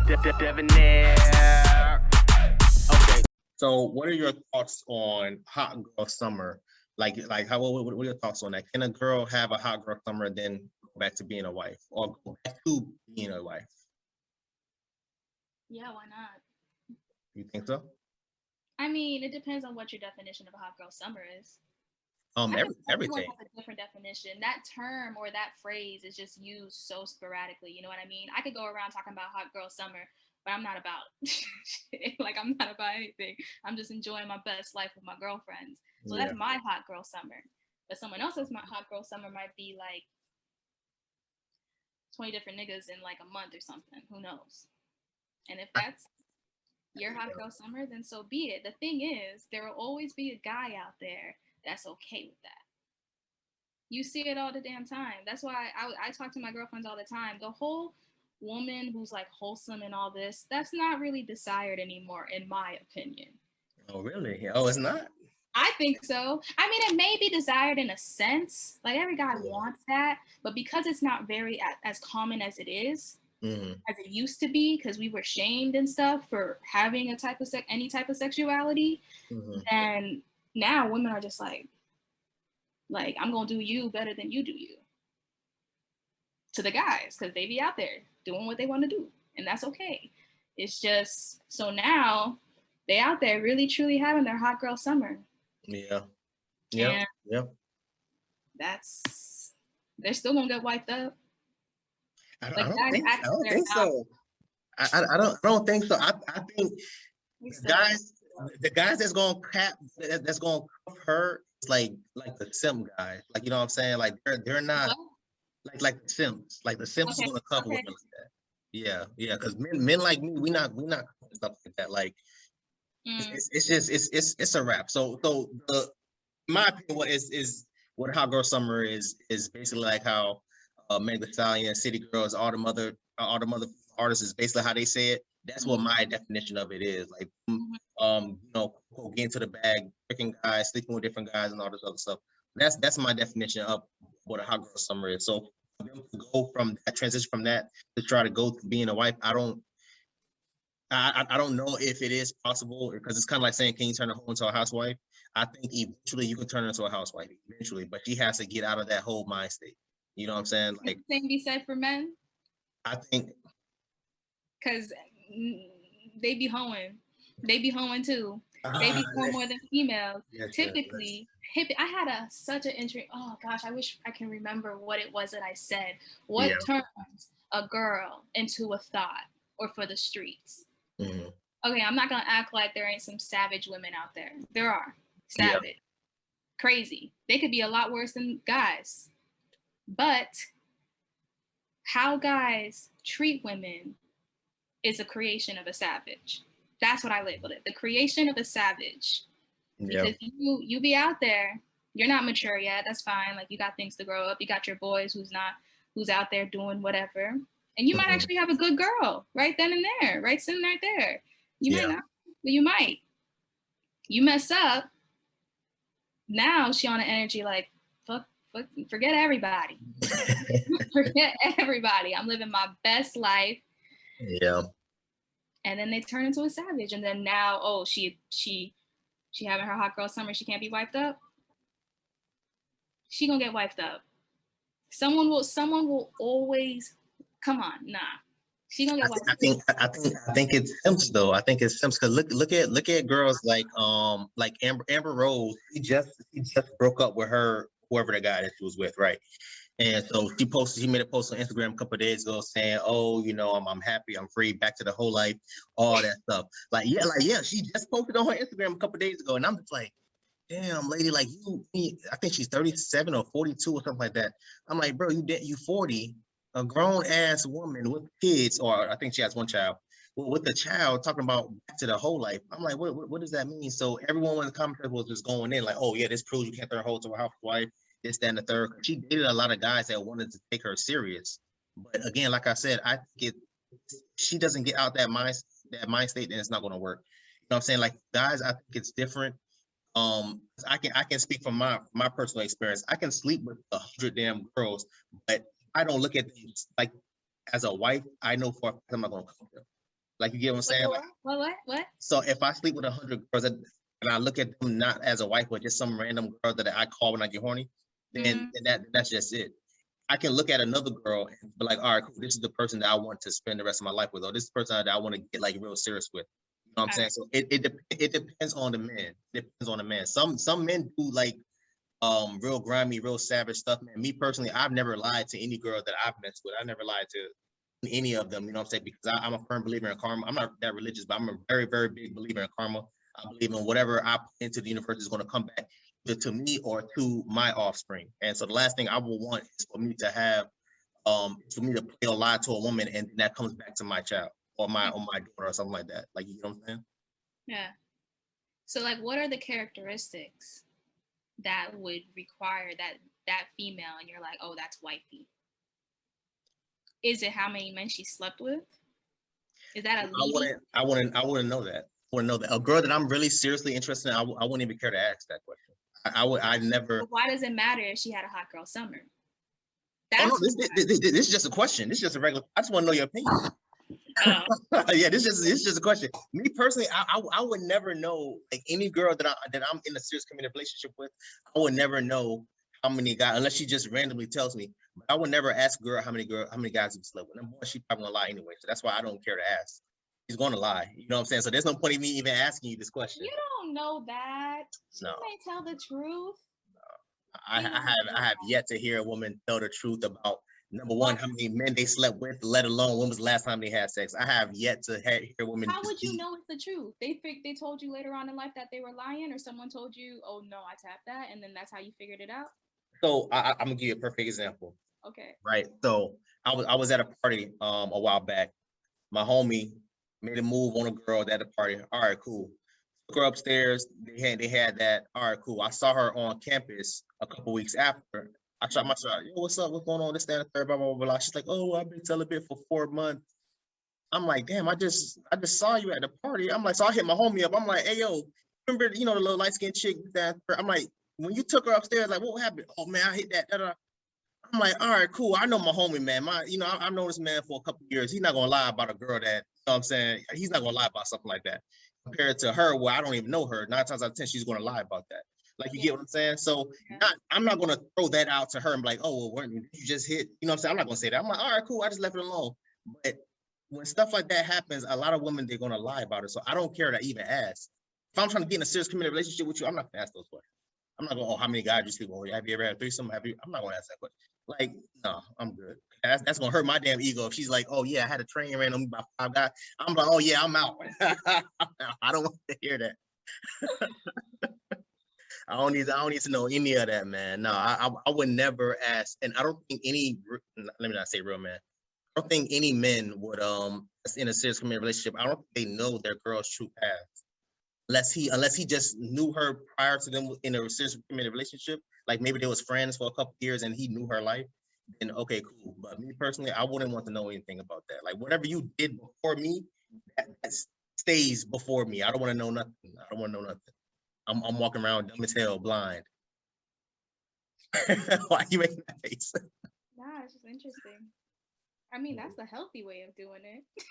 Debonair. Okay. So, what are your thoughts on hot girl summer? Like how? What are your thoughts on that? Can a girl have a hot girl summer and then go back to being a wife, or go back to being a wife? Yeah, why not? You think so? I mean, it depends on what your definition of a hot girl summer is. I think everyone Everything. has a different definition. That term or that phrase is just used so sporadically. You know what I mean? I could go around talking about hot girl summer, but I'm not about like I'm not about anything. I'm just enjoying my best life with my girlfriends. So Yeah. that's my hot girl summer. But someone else's my hot girl summer might be like 20 different niggas in like a month or something. Who knows? And if that's your hot girl summer, then so be it. The thing is, there will always be a guy out there that's okay with that. You see it all the damn time. That's why I talk to my girlfriends all the time. The whole woman who's like wholesome and all this, that's not really desired anymore, in my opinion. Oh, really? Oh, it's not. I think so. I mean, it may be desired in a sense. Like every guy Yeah. wants that, but because it's not very as common as it is, Mm-hmm. as it used to be, because we were shamed and stuff for having a type of any type of sexuality, Mm-hmm. then now women are just like I'm gonna do you better than you do you to the guys because they be out there doing what they want to do, and that's okay. It's just so now they out there really truly having their hot girl summer. Yeah. Yeah. And Yeah. that's they're still gonna get wiped up. I Like don't guys think. act I like don't they're think not. so. I don't think so. I think We the still guys, the guys that's gonna that's gonna cuff her, is like the simp guys. Like, you know what I'm saying? Like they're not what? like the simps. Like the simps is Okay, gonna cuff okay. women like that. Yeah, yeah. Because men like me, we not stuff like that. Like Mm. it's just it's a wrap. So the in my opinion, what Hot Girl Summer is basically like how Meg Thee Stallion, City Girls, all the mother artists is basically how they say it. That's what Mm-hmm. my definition of it is. Like, Mm-hmm. getting to the bag, tricking guys, sleeping with different guys, and all this other stuff. That's my definition of what a hot girl summer is. So for them to go from that, transition from that to try to go to being a wife, I don't know if it is possible, because it's kind of like saying, can you turn a hoe into a housewife? I think eventually you can turn her into a housewife eventually, but she has to get out of that whole mind state. You know what I'm saying? Like, Same be said for men, I think, because they be hoeing. They be hoeing too. They ah, be hoeing more than females. yes, yes, yes. Typically, I had such an interesting. Oh gosh, I wish I can remember what it was that I said. What Yeah. turns a girl into a thought or for the streets? Mhm. Okay, I'm not gonna act like there ain't some savage women out there. There are Yeah. savage, crazy. They could be a lot worse than guys, but how guys treat women is a creation of a savage. That's what I labeled it. The creation of a savage. Yeah. Because you be out there, you're not mature yet. That's fine. Like you got things to grow up. You got your boys who's out there doing whatever. And you might Mhm. actually have a good girl right then and there, right sitting right there. You might Yeah. not, but you might. You mess up. Now she on an energy like fuck, forget everybody. Forget everybody. I'm living my best life. Yeah. And then they turn into a savage. And then now, oh, she having her hot girl summer. She can't be wiped up. She gonna get wiped up. Someone will always come on. Nah, she gonna get wiped up. I think it's Sims though. I think it's Sims because look at girls like Amber Rose. She just broke up with her whoever the guy that she was with, right? And so she made a post on Instagram a couple of days ago saying, "Oh, I'm happy, I'm free, back to the whole life, all that stuff." Like yeah, she just posted on her Instagram a couple of days ago, and I'm just like, damn, lady, like I think she's 37 or 42 or something like that. I'm like, bro, you 40, a grown ass woman with kids, or I think she has one child, with the child talking about back to the whole life. I'm like, what does that mean? So everyone in the comments was just going in like, oh yeah, this proves you can't turn a hoe to a housewife, this, that, and the third. She dated a lot of guys that wanted to take her serious. But again, like I said, I think she doesn't get out that mind state, then it's not gonna work. You know what I'm saying? Like guys, I think it's different. I can speak from my personal experience. I can sleep with 100 damn girls, but I don't look at these like as a wife. I know for a fact I'm not gonna come to them. Like you get what I'm saying? Like, What? so if I sleep with 100 girls and I look at them not as a wife, but just some random girl that I call when I get horny, then, that's just it. I can look at another girl and be like, all right, cool, this is the person that I want to spend the rest of my life with, or this is the person that I want to get like real serious with. You know what I'm saying? So it depends on the man. It depends on the man. Some men do like real grimy, real savage stuff, man. Me personally, I've never lied to any girl that I've messed with. I never lied to any of them, you know what I'm saying? Because I'm a firm believer in karma. I'm not that religious, but I'm a very, very big believer in karma. I believe in whatever I put into the universe is going to come back either to me or to my offspring. And so the last thing I will want is for me to have, for me to play a lie to a woman and that comes back to my child or my daughter or something like that. Like, you know what I'm saying? Yeah. So like, what are the characteristics that would require that female, and you're like, oh, that's wifey? Is it how many men she slept with? Is that a leading? I wouldn't know that. I wouldn't know that. A girl that I'm really seriously interested in, I wouldn't even care to ask that question. I never. But why does it matter if she had a hot girl summer? Oh no, this is just a question. This is just a regular. I just want to know your opinion. Yeah, this is just a question. Me personally, I would never know, like, any girl that I'm in a serious committed relationship with. I would never know how many guys, unless she just randomly tells me. But I would never ask a girl how many guys you've slept with. And boy, she probably gonna lie anyway. So that's why I don't care to ask. She's gonna lie. You know what I'm saying? So there's no point in me even asking you this question. You don't know that. She may tell the truth. I have yet to hear a woman tell the truth about, number one, how many men they slept with, let alone when was the last time they had sex. I have yet to hear women. How would you know it's the truth? They told you later on in life that they were lying, or someone told you, oh no, I tapped that, and then that's how you figured it out? So I'm gonna give you a perfect example. Okay. Right. So I was at a party a while back. My homie made a move on a girl at the party. All right, cool. Took her upstairs. They had that. All right, cool. I saw her on campus a couple weeks after. I shot my shot. Yo, what's up? What's going on? This, that, and third, blah, blah, blah, blah. She's like, oh, I've been celibate for 4 months. I'm like, damn, I just saw you at the party. I'm like, so I hit my homie up. I'm like, hey, yo, remember, the little light-skinned chick that? I'm like, when you took her upstairs, like, what happened? Oh man, I hit that. I'm like, all right, cool. I know my homie, man. I've known this man for a couple of years. He's not gonna lie about a girl that, you know what I'm saying? He's not gonna lie about something like that. Compared to her, where I don't even know her, 9 times out of 10, she's gonna lie about that. Like, you get what I'm saying? So I'm not gonna throw that out to her and be like, oh, well, you just hit, you know what I'm saying? I'm not gonna say that. I'm like, all right, cool. I just left it alone. But when stuff like that happens, a lot of women, they're gonna lie about it. So I don't care to even ask. If I'm trying to get in a serious committed relationship with you, I'm not gonna ask those questions. I'm not going, oh, how many guys you sleep with? Have you ever had a threesome? I'm not going to ask that question. Like, no, I'm good. That's going to hurt my damn ego. If she's like, oh, yeah, I had a train ran on me by 5 guys. I'm like, oh, yeah, I'm out. I don't want to hear that. I don't need to know any of that, man. No, I would never ask. And I don't think let me not say real man. I don't think any men would, in a serious committed relationship, I don't think they know their girl's true path. Unless he just knew her prior to them in a serious committed relationship, like maybe they was friends for a couple years and he knew her life, then okay, cool. But me personally, I wouldn't want to know anything about that. Like, whatever you did before me, that stays before me. I don't want to know nothing. I don't want to know nothing. I'm walking around dumb as hell, blind. Why are you making that face? Nah, it's just interesting. I mean, that's the healthy way of doing it.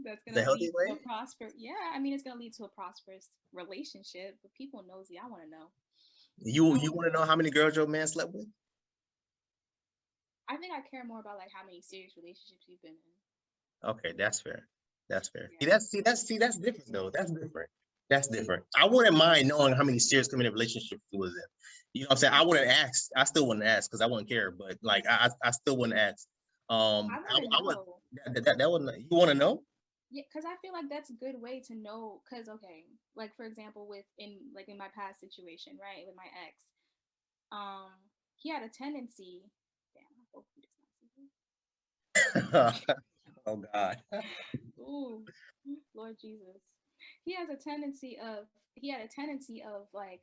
That's The gonna healthy lead way? to a prosperous. Yeah, I mean, it's gonna lead to a prosperous relationship. But people nosy. I want to know. You want to know how many girls your man slept with? I think I care more about like how many serious relationships you've been in. Okay, that's fair. That's fair. Yeah. That's different though. That's different. That's different. I wouldn't mind knowing how many serious committed relationships he was in. You know what I'm saying? I wouldn't ask. I still wouldn't ask because I wouldn't care. But like, I still wouldn't ask. I want to know. That wouldn't. You want to know? Yeah, because I feel like that's a good way to know. Because okay, like for example, in my past situation, right, with my ex, he had a tendency. Damn, I hope he does not see this. Oh God. Ooh, Lord Jesus. He had a tendency of like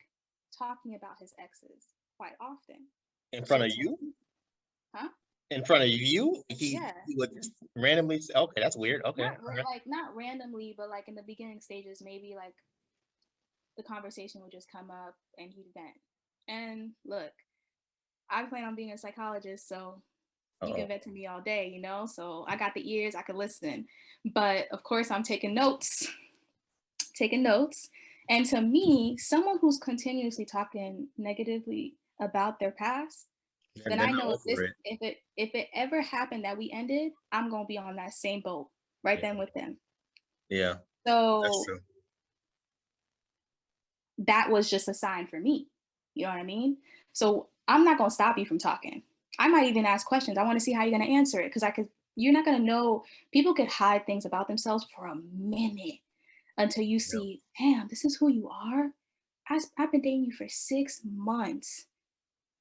talking about his exes quite often. In front of you? Huh? In front of you? He would just randomly say, okay, that's weird. Okay. Not randomly, but like in the beginning stages, maybe like the conversation would just come up and he'd vent. And look, I plan on being a psychologist, so You Uh-oh. can vent to me all day, you know? So I got the ears, I could listen. But of course, I'm taking notes, taking notes. And to me, someone who's continuously talking negatively about their past, then They're I not know over it. if it ever happened that we ended, I'm gonna be on that same boat right Yeah, then with them. yeah, that's So true. that was just a sign for me. You know what I mean? So I'm not gonna stop you from talking. I might even ask questions. I want to see how you're gonna answer it because I could. You're not gonna know. People could hide things about themselves for a minute until you Yeah, see, damn, this is who you are. I've been dating you for 6 months,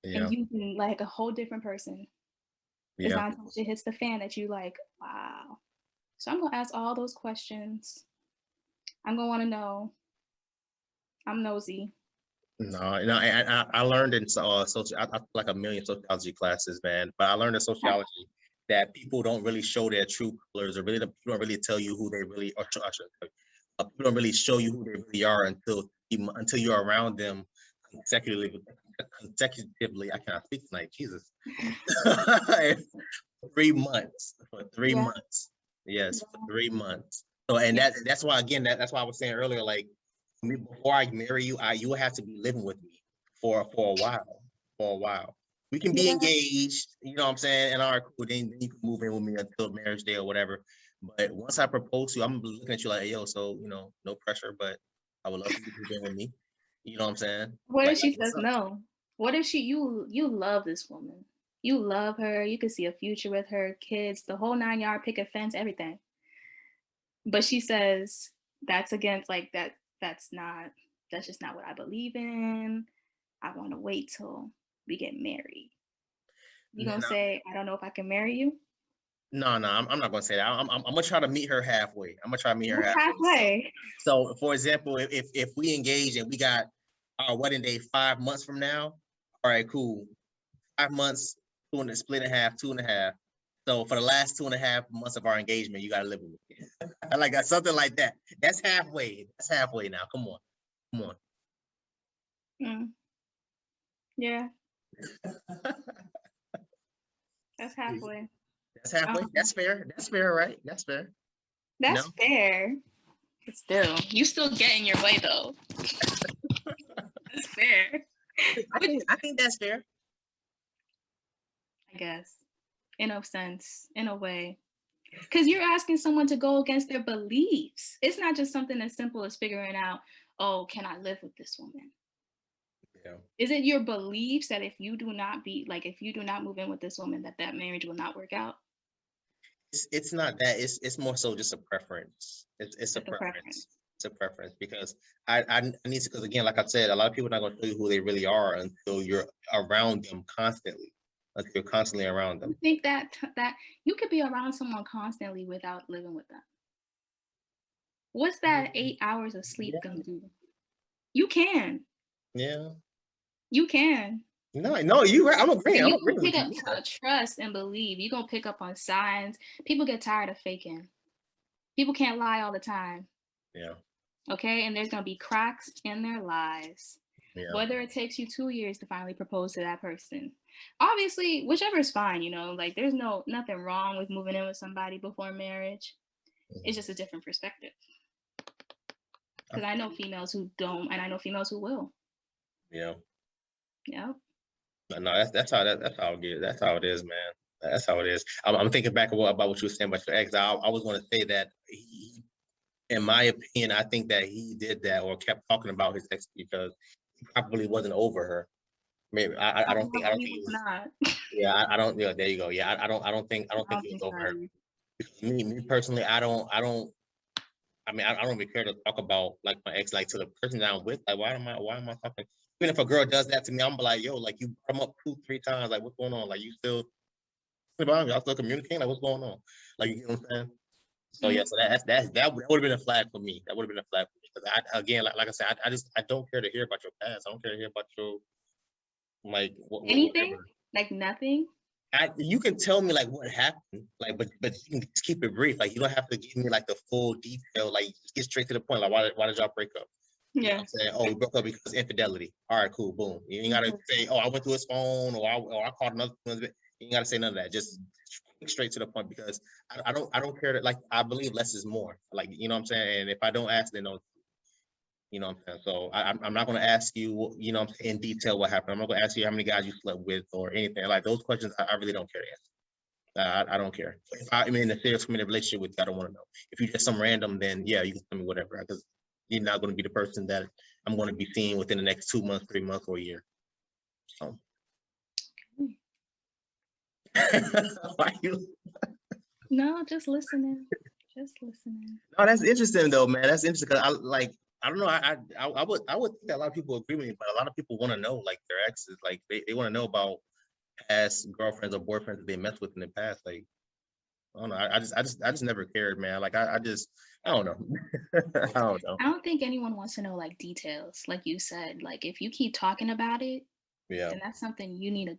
and yeah, you've been like a whole different person. It's yeah. not until shit hits the fan that you like, wow. So I'm gonna ask all those questions. I'm gonna want to know. I'm nosy. No, no, I learned in social, I took like a million sociology classes, man. But I learned in sociology that people don't really show their true colors, or really people don't really tell you who they really are. I shouldn't tell you. People don't really show you who they really are until you're around them consecutively. Consecutively, I cannot speak tonight. Jesus, 3 months for three Yeah. months. Yes, for Yeah. 3 months. So, and Yeah. that's why again that's why I was saying earlier, like before I marry you, you will have to be living with me for a while. For a while. We can be Yeah. engaged, you know what I'm saying? And all right, cool. Then you can move in with me until marriage day or whatever. But once I propose to you, I'm looking at you like, hey, yo, so no pressure, but I would love for you to move in with me. You know what I'm saying? What if Like she what's says up? no? What if you love this woman? You love her. You can see a future with her, kids, the whole 9 yard, picket fence, everything. But she says that's against like that. That's just not what I believe in. I want to wait till we get married. You gonna No, say I don't know if I can marry you? no, I'm not gonna say that. I'm gonna try to meet her halfway. I'm gonna try to meet her What's halfway. halfway? So, for example, if we engage and we got our wedding day 5 months from now, all right, cool. 5 months, split in half, 2.5. So for the last 2.5 months of our engagement, you gotta live with me. Like something like that. That's halfway. That's halfway now. Come on, come on. Mm, yeah, that's halfway. That's halfway. Um, That's fair. That's fair, right? That's fair. No, that's fair. But still, you still get in your way though. That's fair. Which I think that's fair. I guess, in a sense, in a way. Because you're asking someone to go against their beliefs. It's not just something as simple as figuring out, oh, can I live with this woman? Yeah. Is it your beliefs that if you do not move in with this woman, that marriage will not work out? It's not that. It's more so just a preference. It's a That's a preference. preference. It's a preference because I need to, because again, like I said, a lot of people are not going to tell you who they really are until you're around them constantly. Until you're constantly around You them. think that you could be around someone constantly without living with them? What's that 8 hours of sleep Yeah. gonna do? You can. Yeah. You can. No, you right. I'm agreeing. And I'm you agreeing can with pick you. up Yeah. trust and believe. You're gonna pick up on signs. People get tired of faking. People can't lie all the time. Yeah. Okay? And there's gonna be cracks in their lives. Yeah. Whether it takes you 2 years to finally propose to that person. Obviously, whichever is fine, like there's nothing wrong with moving in with somebody before marriage. It's just a different perspective. Because I know females who don't, and I know females who will. Yeah. Yeah. No, that's how it is. That's how it is, man. That's how it is. I'm thinking back about what you were saying about your ex. I was going to say that in my opinion, I think that he did that or kept talking about his ex because he probably wasn't over her. Maybe I don't think He he was was. not. Yeah, I don't. Yeah, there you go. Yeah, I don't I think don't he was think over so her. either. Me personally, I mean, I don't even care to talk about like my ex, like to the person that I'm with. Like, why am I talking? Even if a girl does that to me, I'm like, yo, like you brought him up 2, 3 times. Like, what's going on? Like, you still, y'all still communicating? Like, what's going on? Like, you know what I'm saying? So yeah, Mm. so that would have been a flag for me. That would have been a flag for me because I again, like I said, I don't care to hear about your past. I don't care to hear about your like Anything? whatever. Like nothing? You can tell me like what happened, like, but you can just keep it brief. Like you don't have to give me like the full detail. Like just get straight to the point. Like why did y'all break up? You know what Yeah. I'm saying? Oh, we broke up because infidelity. All right, cool, boom. You ain't gotta say, oh, I went through his phone or I called another. You ain't gotta say none of that. Just straight to the point, because I don't care that, like, I believe less is more. Like, you know what I'm saying? And if I don't ask, then no, you know what I'm saying? So I'm not gonna ask you, you know what I'm saying, in detail what happened. I'm not gonna ask you how many guys you slept with or anything. Like those questions, I really don't care to answer. I don't care. If I'm in a serious committed relationship with you, I don't want to know. If you're just some random, then yeah, you can tell me whatever, because you're not going to be the person that I'm going to be seeing within the next 2 months, 3 months, or a year. So. Why you? No, just listening. Just listening. Oh, that's interesting though, man. That's interesting, because I don't know. I would think that a lot of people agree with me, but a lot of people want to know, like, their exes. Like they want to know about past girlfriends or boyfriends that they messed with in the past. Like, I don't know. I just never cared, man. Like I don't know. I don't know. I don't think anyone wants to know like details, like you said. Like if you keep talking about it, Yeah. then that's something you need to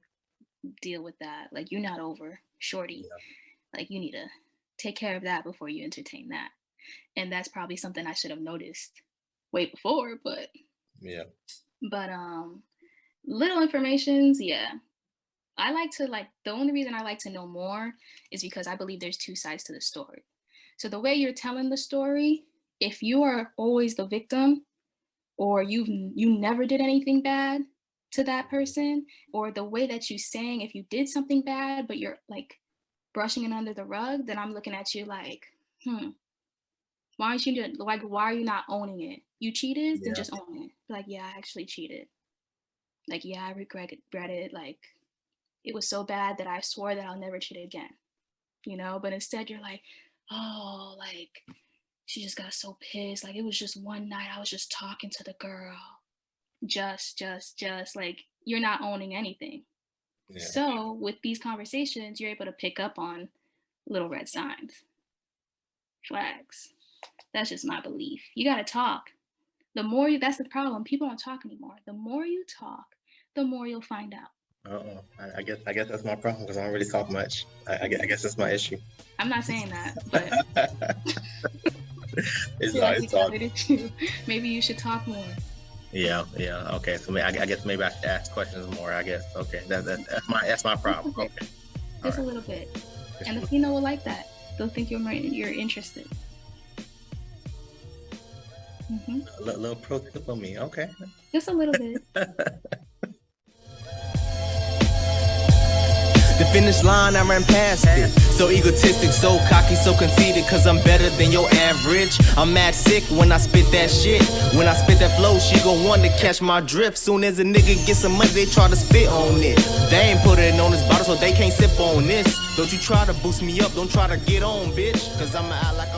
deal with. That like you're not over, shorty. Yeah. Like you need to take care of that before you entertain that. And that's probably something I should have noticed way before, but Yeah. But little informations, yeah. I like to like the only reason I like to know more is because I believe there's two sides to the story. So the way you're telling the story, if you are always the victim or you never did anything bad to that person, or the way that you saying if you did something bad but you're like brushing it under the rug, then I'm looking at you like, why aren't you doing, like, why are you not owning it? You cheated, then just own it. Like, yeah, I actually cheated. Like, yeah, I regret it. Like, it was so bad that I swore that I'll never cheat again. You know, but instead you're like, oh, like, she just got so pissed. Like, it was just one night I was just talking to the girl. Just, like, you're not owning anything. Yeah. So with these conversations, you're able to pick up on little red signs, flags. That's just my belief. You got to talk. The more you, that's the problem. People don't talk anymore. The more you talk, the more you'll find out. I guess that's my problem, because I don't really talk much. I guess that's my issue. I'm not saying that, but it's all. Maybe you should talk more. Yeah. Okay, so I guess maybe I should ask questions more. I guess. Okay, that's my problem. Okay, just a little bit, and the female will like that. They'll think you're interested. Mm-hmm. A little pro tip on me. Okay, just a little bit. The finish line, I ran past it. So egotistic, so cocky, so conceited, cause I'm better than your average. I'm mad sick when I spit that shit. When I spit that flow, she gon' want to catch my drift. Soon as a nigga get some money, they try to spit on it. They ain't put it on this bottle, so they can't sip on this. Don't you try to boost me up, don't try to get on, bitch. Cause I'ma act like